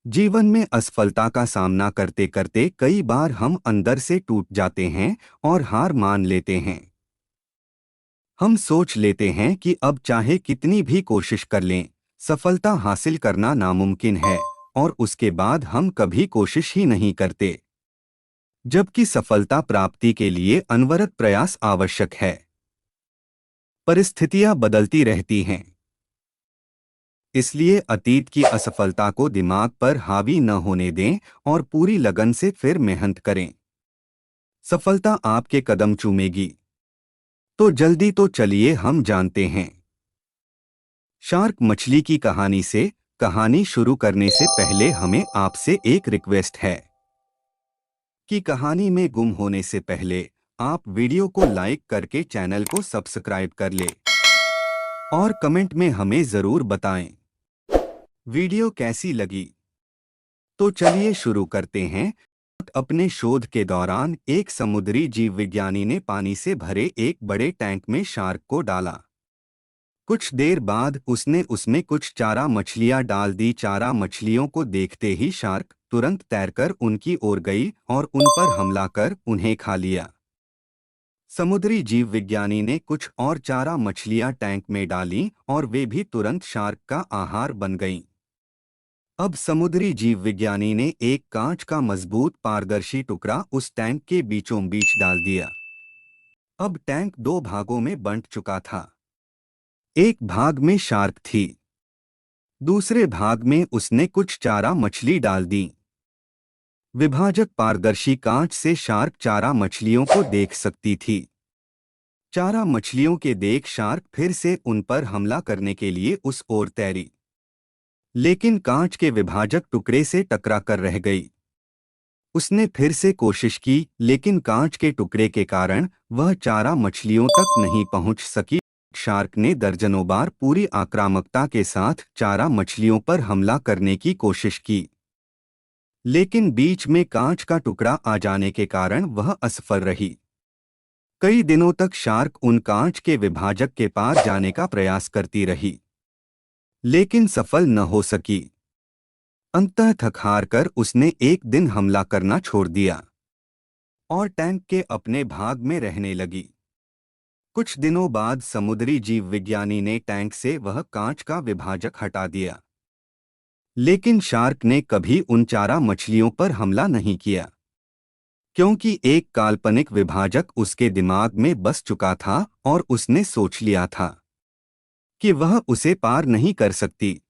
जीवन में असफलता का सामना करते करते कई बार हम अंदर से टूट जाते हैं और हार मान लेते हैं। हम सोच लेते हैं कि अब चाहे कितनी भी कोशिश कर लें, सफलता हासिल करना नामुमकिन है, और उसके बाद हम कभी कोशिश ही नहीं करते। जबकि सफलता प्राप्ति के लिए अनवरत प्रयास आवश्यक है। परिस्थितियां बदलती रहती हैं, इसलिए अतीत की असफलता को दिमाग पर हावी न होने दें और पूरी लगन से फिर मेहनत करें। सफलता आपके कदम चूमेगी। तो जल्दी तो चलिए हम जानते हैं। शार्क मछली की कहानी से। कहानी शुरू करने से पहले हमें आपसे एक रिक्वेस्ट है कि कहानी में गुम होने से पहले आप वीडियो को लाइक करके चैनल को सब्सक्राइब कर ले और कमेंट में हमें ज़रूर बताएं वीडियो कैसी लगी। तो चलिए शुरू करते हैं। अपने शोध के दौरान एक समुद्री जीव विज्ञानी ने पानी से भरे एक बड़े टैंक में शार्क को डाला। कुछ देर बाद उसने उसमें कुछ चारा मछलियां डाल दी। चारा मछलियों को देखते ही शार्क तुरंत तैरकर उनकी ओर गई और उन पर हमला कर उन्हें खा लिया। समुद्री जीव विज्ञानी ने कुछ और चारा मछलियां टैंक में डालीं और वे भी तुरंत शार्क का आहार बन गईं। अब समुद्री जीव विज्ञानी ने एक कांच का मजबूत पारदर्शी टुकड़ा उस टैंक के बीचों बीच डाल दिया। अब टैंक दो भागों में बंट चुका था। एक भाग में शार्क थी, दूसरे भाग में उसने कुछ चारा मछली डाल दी। विभाजक पारदर्शी कांच से शार्क चारा मछलियों को देख सकती थी। चारा मछलियों के देख शार्क फिर से उन पर हमला करने के लिए उस ओर तैरी, लेकिन कांच के विभाजक टुकड़े से टकरा कर रह गई। उसने फिर से कोशिश की, लेकिन कांच के टुकड़े के कारण वह चारा मछलियों तक नहीं पहुंच सकी। शार्क ने दर्जनों बार पूरी आक्रामकता के साथ चारा मछलियों पर हमला करने की कोशिश की, लेकिन बीच में कांच का टुकड़ा आ जाने के कारण वह असफल रही। कई दिनों तक शार्क उन कांच के विभाजक के पार जाने का प्रयास करती रही, लेकिन सफल न हो सकी। अंततः थक हार कर उसने एक दिन हमला करना छोड़ दिया और टैंक के अपने भाग में रहने लगी। कुछ दिनों बाद समुद्री जीव विज्ञानी ने टैंक से वह कांच का विभाजक हटा दिया, लेकिन शार्क ने कभी उन चारा मछलियों पर हमला नहीं किया, क्योंकि एक काल्पनिक विभाजक उसके दिमाग में बस चुका था और उसने सोच लिया था कि वह उसे पार नहीं कर सकती।